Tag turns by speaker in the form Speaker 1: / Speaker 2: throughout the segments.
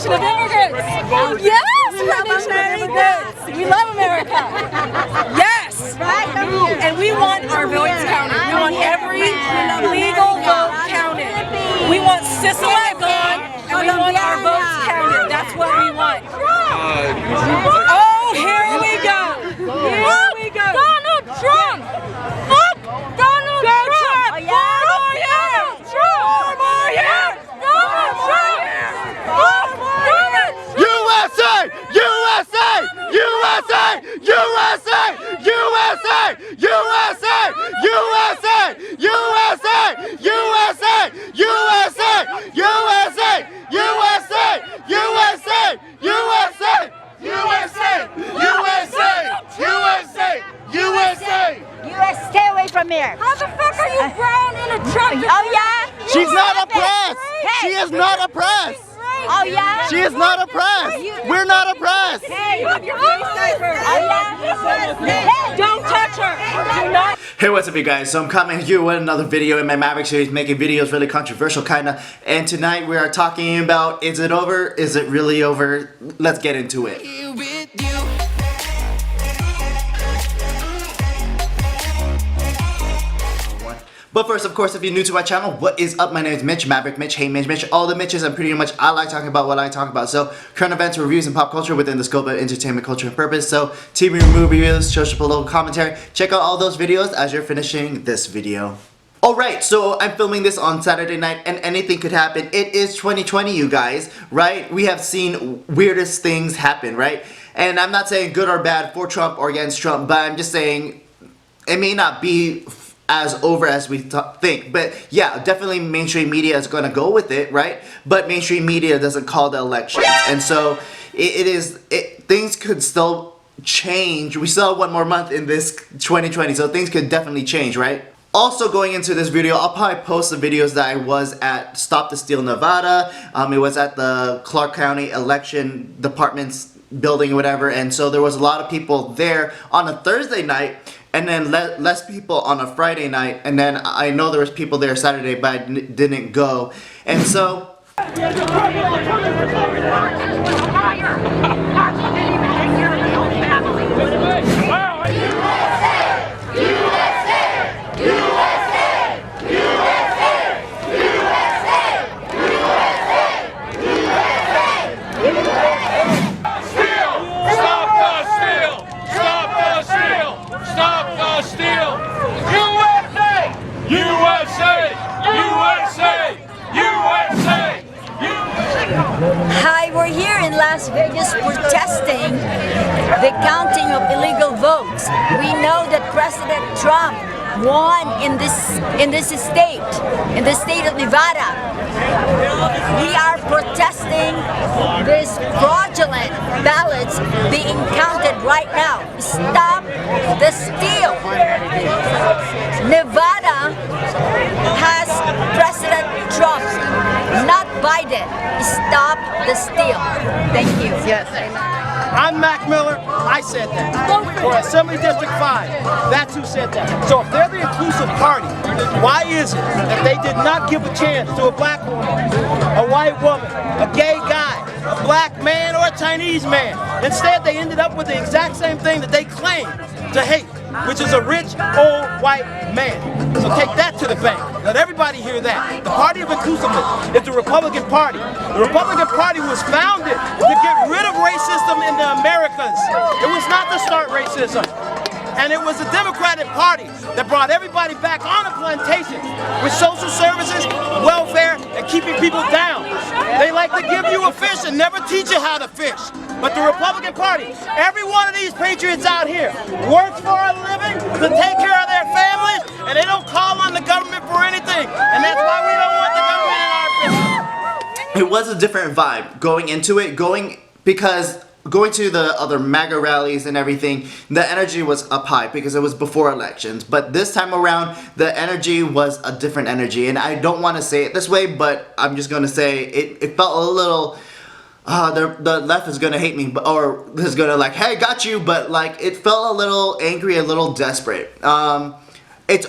Speaker 1: nation of immigrants. Yes, we're a nation of immigrants. We love America. Yes. And we want our votes counted. We want every legal vote counted. We want Sicily gone, and we want our votes counted. That's what we want. Oh, here we go. Here we go. Donald Trump. Fuck Donald Trump. Four more years. Four more years. Donald Trump.
Speaker 2: USA! USA! USA! USA! USA! USA! USA! USA! USA! USA! USA! USA! USA! USA! USA! USA! USA!
Speaker 3: US, stay away from here.
Speaker 1: How the fuck are you brown in a truck?
Speaker 3: Oh yeah?
Speaker 2: She's not oppressed! She is not oppressed!
Speaker 3: Oh yeah?
Speaker 2: She is not oppressed! We're not oppressed!
Speaker 3: Hey,
Speaker 1: Oh yeah?
Speaker 3: Hey,
Speaker 1: Don't touch her. Do not.
Speaker 2: Hey, what's up you guys? So I'm coming here with another video in my MVRCK series, making videos really controversial kinda. And tonight we are talking about, is it over? Is it really over? Let's get into it. But first, of course, if you're new to my channel, what is up? My name is Mitch, MVRCK Mitch, hey Mitch, all the Mitches, and pretty much I like talking about what I talk about. So, current events, reviews, and pop culture within the scope of entertainment, culture, and purpose. So, TV movie reviews, social political commentary. Check out all those videos as you're finishing this video. Alright, so I'm filming this on Saturday night and anything could happen. It is 2020, you guys, right? We have seen weirdest things happen, right? And I'm not saying good or bad for Trump or against Trump, but I'm just saying it may not be as over as we think. But yeah, definitely mainstream media is going to go with it, right? But mainstream media doesn't call the elections. And so things could still change. We still have one more month in this 2020, so things could definitely change, right? Also, going into this video, I'll probably post the videos that I was at Stop the Steal, Nevada. It was at the Clark County Election Department's building or whatever, and so there was a lot of people there on a Thursday night, and then less people on a Friday night, and then I know there was people there Saturday, but I didn't go, and so...
Speaker 3: Hi, we're here in Las Vegas protesting the counting of illegal votes. We know that President Trump won in the state of Nevada. We are protesting this fraudulent ballots being counted right now. Stop the steal. Nevada has President Trump, not Biden. Stop the steal. Thank you.
Speaker 4: Yes. I'm Mac Miller. I said that. For Assembly District 5, that's who said that. So if they're the inclusive party, why is it that they did not give a chance to a black woman, a white woman, a gay guy, a black man, or a Chinese man? Instead, they ended up with the exact same thing that they claim to hate, which is a rich, old, white man. So take that to the bank. Let everybody hear that. The party of inclusiveness is the Republican Party. The Republican Party was founded to get rid of racism in the Americas. It was not to start racism. And it was the Democratic Party that brought everybody back on a plantation with social services, welfare, and keeping people down. They like to give you a fish and never teach you how to fish. But the Republican Party, every one of these patriots out here works for a living to take care of their families, and they don't call on the government for anything. And that's why we don't want the government in our business.
Speaker 2: It was a different vibe going into it, because going to the other MAGA rallies and everything, the energy was up high because it was before elections. But this time around, the energy was a different energy. And I don't want to say it this way, but I'm just going to say it felt a little... the left is going to hate me, or is going to like, hey, got you. But like, it felt a little angry, a little desperate. I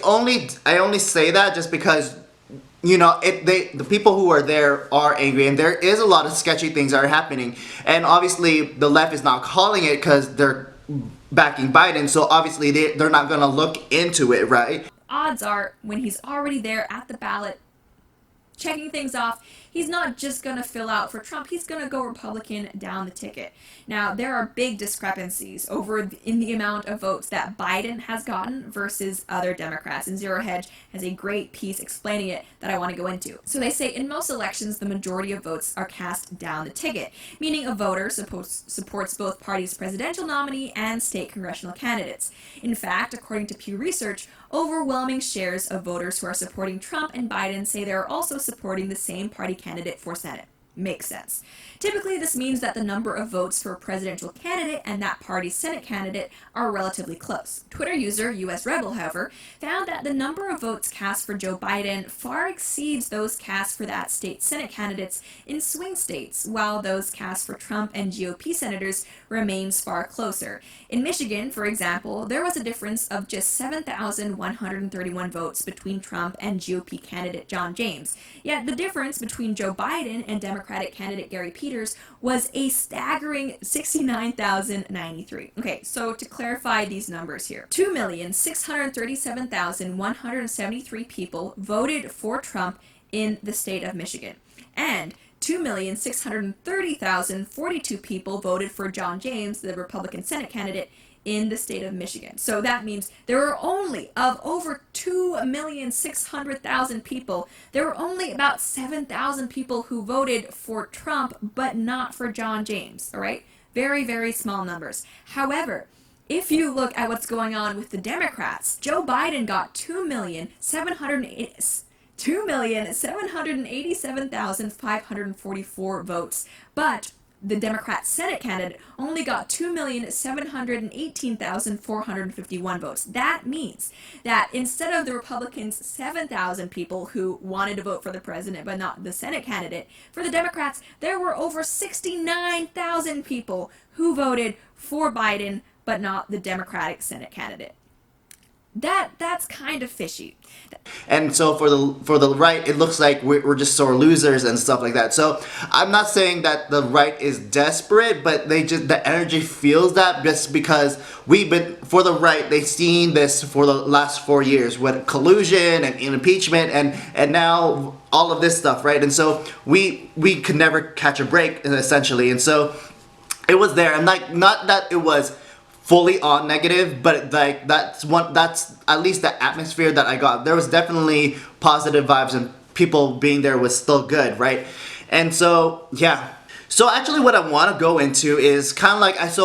Speaker 2: only say that just because you know, the people who are there are angry, and there is a lot of sketchy things that are happening. And obviously, the left is not calling it because they're backing Biden, so obviously they're not gonna look into it, right?
Speaker 5: Odds are, when he's already there at the ballot, checking things off, he's not just going to fill out for Trump, he's going to go Republican down the ticket. Now, there are big discrepancies in the amount of votes that Biden has gotten versus other Democrats, and Zero Hedge has a great piece explaining it that I want to go into. So they say in most elections, the majority of votes are cast down the ticket, meaning a voter supports both parties' presidential nominee and state congressional candidates. In fact, according to Pew Research, overwhelming shares of voters who are supporting Trump and Biden say they are also supporting the same party candidate for Senate. Makes sense. Typically, this means that the number of votes for a presidential candidate and that party's Senate candidate are relatively close. Twitter user US Rebel, however, found that the number of votes cast for Joe Biden far exceeds those cast for that state's Senate candidates in swing states, while those cast for Trump and GOP senators remains far closer. In Michigan, for example, there was a difference of just 7,131 votes between Trump and GOP candidate John James. Yet the difference between Joe Biden and Democratic candidate Gary Peters was a staggering 69,093. Okay, so to clarify these numbers here, 2,637,173 people voted for Trump in the state of Michigan, and 2,630,042 people voted for John James, the Republican Senate candidate, in the state of Michigan. So that means there were only, of over 2,600,000 people, there were only about 7,000 people who voted for Trump, but not for John James, all right? Very, very small numbers. However, if you look at what's going on with the Democrats, Joe Biden got 2,787,544 votes, but the Democrat Senate candidate only got 2,718,451 votes. That means that instead of the Republicans' 7,000 people who wanted to vote for the president but not the Senate candidate, for the Democrats, there were over 69,000 people who voted for Biden but not the Democratic Senate candidate. That's kind of fishy.
Speaker 2: And so for the right, it looks like we're just sore losers and stuff like that. So I'm not saying that the right is desperate, but the energy feels that just because for the right, they've seen this for the last 4 years with collusion and impeachment and now all of this stuff, right? And so we could never catch a break, essentially. And so it was there. And like, not that it was fully on negative, but like that's at least the atmosphere that I got. There was definitely positive vibes, and people being there was still good, right? And so yeah. So actually what I want to go into is kind of like at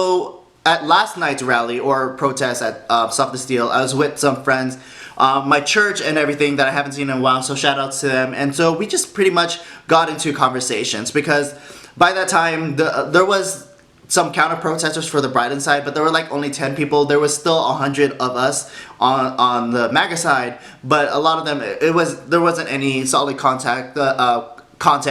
Speaker 2: last night's rally or protest at Stop the Steal, I was with some friends, my church and everything that I haven't seen in a while, so shout out to them. And so we just pretty much got into conversations because by that time there was some counter protesters for the Biden side, but there were like only 10 people. There was still 100 of us on the MAGA side, but a lot of them, there wasn't any solid content. The cops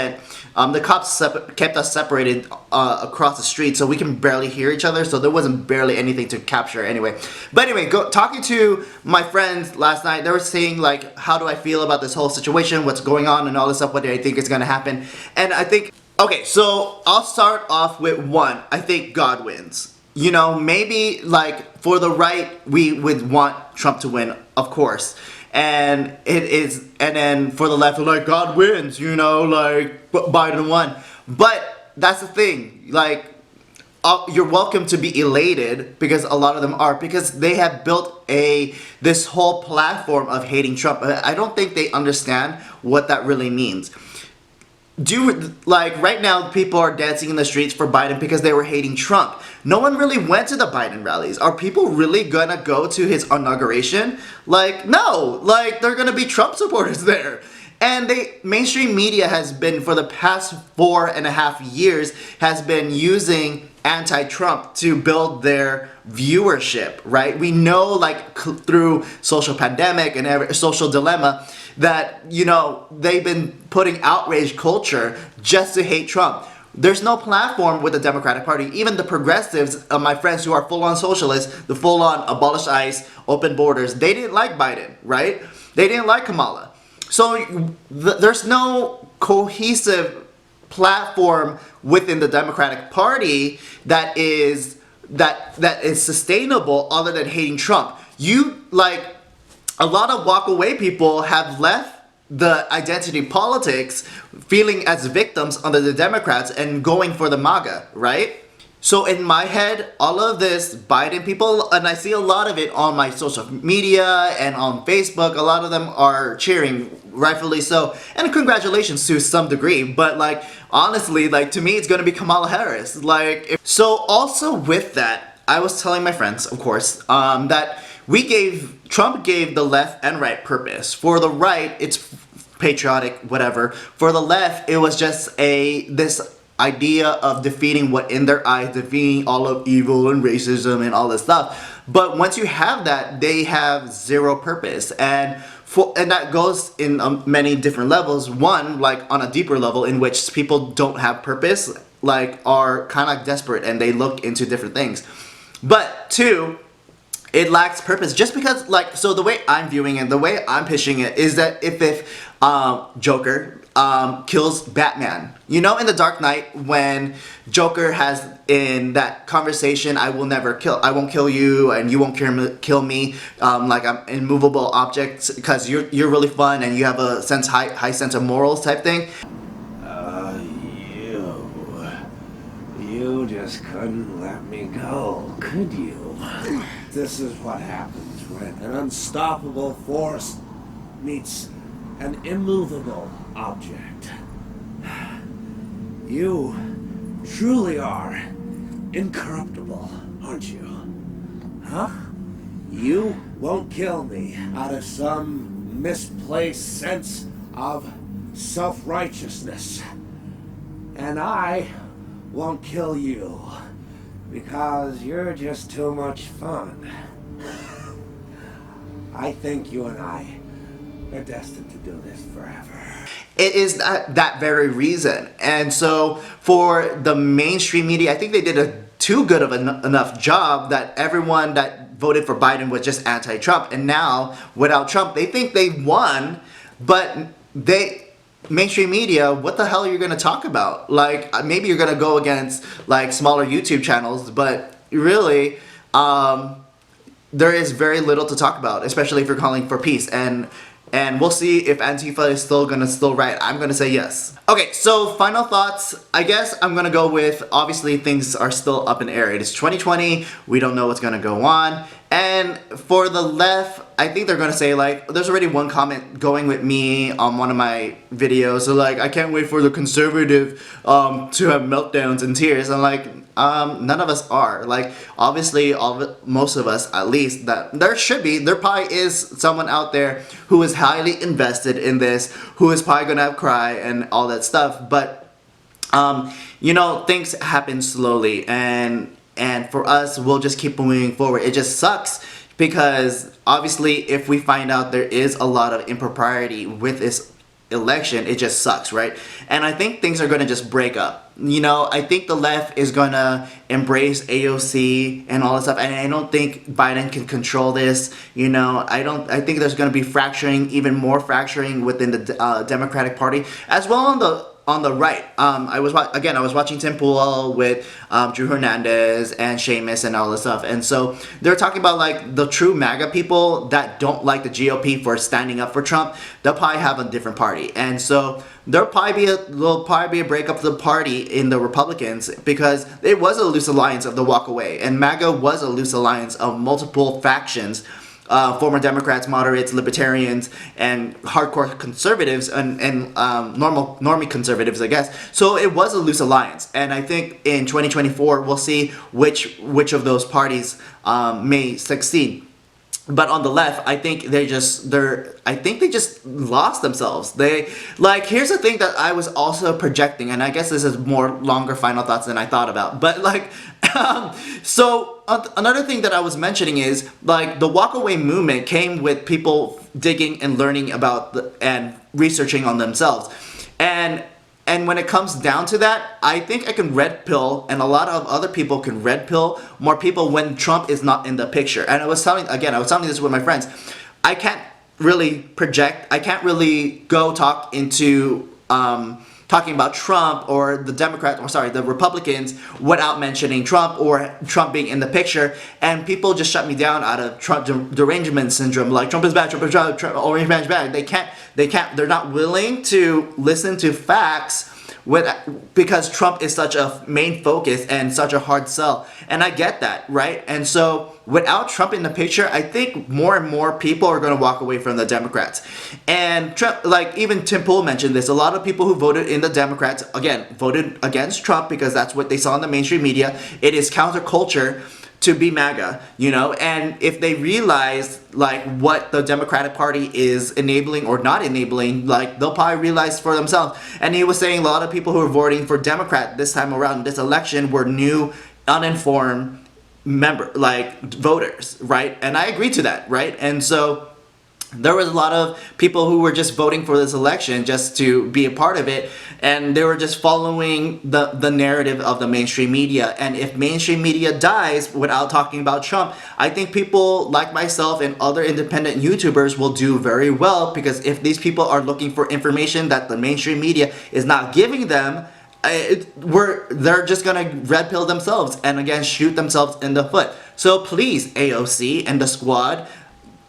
Speaker 2: kept us separated across the street, so we can barely hear each other, so there wasn't barely anything to capture anyway. But anyway, talking to my friends last night, they were saying like, how do I feel about this whole situation, what's going on and all this stuff, what do I think is going to happen. And I think, okay, so I'll start off with one. I think God wins. You know, maybe like for the right, we would want Trump to win, of course. And then for the left, like, God wins, you know, like Biden won. But that's the thing, like, you're welcome to be elated, because a lot of them are, because they have built this whole platform of hating Trump. I don't think they understand what that really means. Like right now, people are dancing in the streets for Biden because they were hating Trump. No one really went to the Biden rallies. Are people really gonna go to his inauguration? Like, no, like they're gonna be Trump supporters there. And mainstream media has been, for the past 4.5 years, has been using anti-Trump to build their viewership, right? We know, like, through social pandemic and social dilemma, that, you know, they've been putting outrage culture just to hate Trump. There's no platform with the Democratic Party. Even the progressives, my friends who are full-on socialists, the full-on abolish ICE, open borders, they didn't like Biden, right? They didn't like Kamala. there's no cohesive platform within the Democratic Party that is sustainable other than hating Trump. A lot of Walkaway people have left the identity politics feeling as victims under the Democrats and going for the MAGA, right? So in my head, all of this Biden people, and I see a lot of it on my social media and on Facebook, a lot of them are cheering, rightfully so, and congratulations to some degree, but like, honestly, like, to me, it's gonna be Kamala Harris. So also with that, I was telling my friends, of course, that Trump gave the left and right purpose. For the right, it's patriotic, whatever. For the left, it was just this idea of defeating what in their eyes, defeating all of evil and racism and all this stuff. But once you have that, they have zero purpose. And that goes in many different levels. One, like on a deeper level in which people don't have purpose, like are kind of desperate and they look into different things. But two, it lacks purpose just because, like, so the way I'm viewing it, the way I'm pitching it is that if Joker kills Batman, you know, in The Dark Knight when Joker has in that conversation, I won't kill you and you won't kill me, like I'm an immovable object because you're really fun and you have a high sense of morals type thing.
Speaker 6: You just couldn't let me go, could you? This is what happens when an unstoppable force meets an immovable object. You truly are incorruptible, aren't you? Huh? You won't kill me out of some misplaced sense of self-righteousness. And I won't kill you because you're just too much fun. I think you and I are destined to do this forever.
Speaker 2: It is that very reason. And so for the mainstream media, I think they did a too good of enough job that everyone that voted for Biden was just anti-Trump. And now, without Trump, they think they won, but mainstream media, what the hell are you going to talk about? Like, maybe you're going to go against like smaller YouTube channels, but really, there is very little to talk about, especially if you're calling for peace. And we'll see if Antifa is still right. I'm gonna say yes. Okay, so final thoughts. I guess I'm gonna go with, obviously things are still up in the air. It is 2020, we don't know what's gonna go on. And for the left, I think they're gonna say like, there's already one comment going with me on one of my videos. So like, I can't wait for the conservative to have meltdowns and tears. I'm like, none of us are. Like, obviously, most of us, at least, that there probably is someone out there who is highly invested in this, who is probably gonna cry and all that stuff. But, you know, things happen slowly, and for us, we'll just keep moving forward. It just sucks because obviously, if we find out there is a lot of impropriety with this election, it just sucks, right? And I think things are gonna just break up. You know, I think the left is gonna embrace AOC and all this stuff, and I don't think Biden can control this. You know, I think there's gonna be fracturing, even more fracturing within the Democratic Party, as well on the right. I was watching Tim Pool with Drew Hernandez and Seamus and all this stuff, and so they're talking about like the true MAGA people that don't like the GOP for standing up for Trump. They'll probably have a different party, and so there'll probably be a breakup of the party in the Republicans, because it was a loose alliance of the Walkaway, and MAGA was a loose alliance of multiple factions. Former Democrats, moderates, libertarians, and hardcore conservatives, and normie conservatives, I guess. So it was a loose alliance, and I think in 2024 we'll see which of those parties may succeed. But on the left, I think they just lost themselves. Here's the thing that I was also projecting, and I guess this is more longer final thoughts than I thought about. But like, so another thing that I was mentioning is like the Walkaway movement came with people digging and learning about and researching on themselves, and when it comes down to that, I think I can red pill, and a lot of other people can red pill more people when Trump is not in the picture. And I was telling this with my friends. I can't really project. I can't really go talk into talking about Trump or the the Republicans without mentioning Trump or Trump being in the picture. And people just shut me down out of Trump derangement syndrome. Like, Trump is bad, Trump, Orange Man is bad. They're not willing to listen to facts because Trump is such a main focus and such a hard sell. And I get that, right? And so without Trump in the picture, I think more and more people are going to walk away from the Democrats. And Trump, like even Tim Pool mentioned this, a lot of people who voted in the Democrats, again, voted against Trump because that's what they saw in the mainstream media. It is counterculture to be MAGA, you know, and if they realize like what the Democratic Party is enabling or not enabling, like they'll probably realize for themselves. And he was saying a lot of people who are voting for Democrat this time around, this election, were new, uninformed voters, right? And I agree to that, right? And so there was a lot of people who were just voting for this election just to be a part of it, and they were just following the narrative of the mainstream media. And if mainstream media dies without talking about Trump, I think people like myself and other independent YouTubers will do very well, because if these people are looking for information that the mainstream media is not giving them, they're just gonna red pill themselves and again shoot themselves in the foot. So please, AOC and the squad,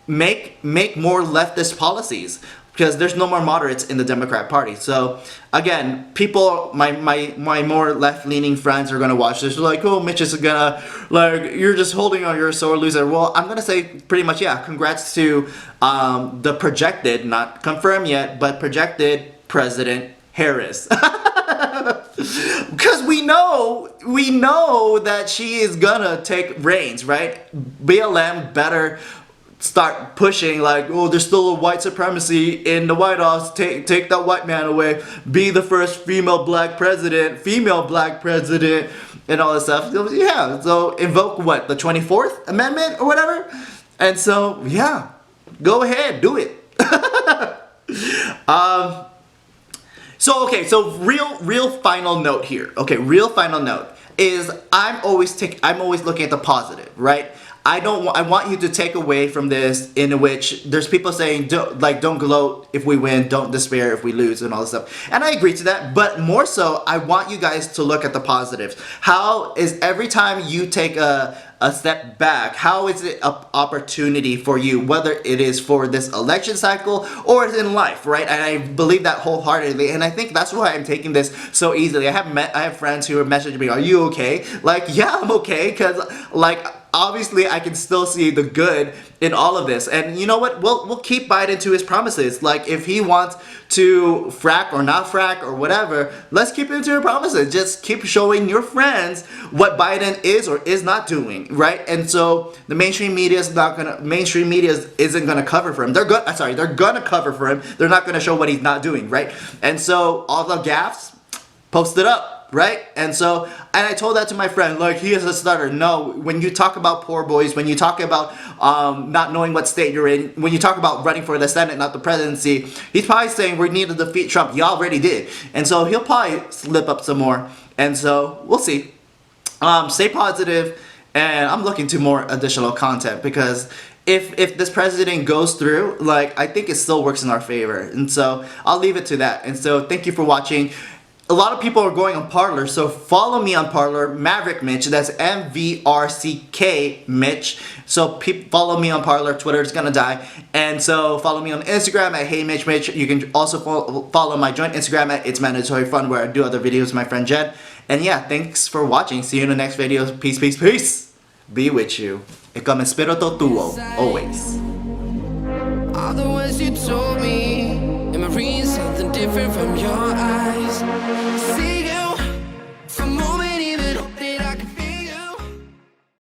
Speaker 2: make more leftist policies, because there's no more moderates in the Democrat Party. So again, people, my more left-leaning friends are gonna watch this. They're like, oh, Mitch is gonna, like, you're just holding on, you're a sore loser. Well, I'm gonna say pretty much, yeah, congrats to the projected, not confirmed yet, but projected President Harris. Because we know that she is gonna take reins, right? BLM better start pushing like, oh, there's still a white supremacy in the White House, take that white man away, be the first female black president, and all this stuff. Yeah, so invoke what, the 24th Amendment or whatever? And so, yeah, go ahead, do it. So real final note here. Okay, real final note is I'm always looking at the positive, right? I want you to take away from this in which there's people saying don't gloat if we win, don't despair if we lose, and all this stuff. And I agree to that, but more so, I want you guys to look at the positives. How is every time you take a step back, how is it an opportunity for you, whether it is for this election cycle or it's in life, right? And I believe that wholeheartedly, and I think that's why I'm taking this so easily. I have friends who are messaging me, are you okay? Like, yeah, I'm okay, because like, obviously I can still see the good in all of this. And you know what, we'll keep Biden to his promises. Like, if he wants to frack or not frack or whatever, let's keep him to his promises. Just keep showing your friends what Biden is or is not doing, right? And so the mainstream media isn't gonna cover for him. They're gonna cover for him. They're not gonna show what he's not doing, right? And so all the gaffes, post it up. Right? And I told that to my friend, like, he is a stutter. No, when you talk about poor boys, when you talk about not knowing what state you're in, when you talk about running for the Senate, not the presidency, he's probably saying we need to defeat Trump. You already did. And so he'll probably slip up some more. And so we'll see. Stay positive, and I'm looking to more additional content, because if this president goes through, like, I think it still works in our favor. And so I'll leave it to that. And so thank you for watching. A lot of people are going on Parler, so follow me on Parler, Maverick Mitch. That's MVRCK Mitch. So follow me on Parler. Twitter is gonna die. And so follow me on Instagram at Hey Mitch Mitch. You can also follow my joint Instagram at It's Mandatory Fun, where I do other videos with my friend Jed. And yeah, thanks for watching. See you in the next video. Peace, peace, peace. Be with you. E come spirito tuo, always.
Speaker 7: All the words you told me, am I reading something different from your eyes?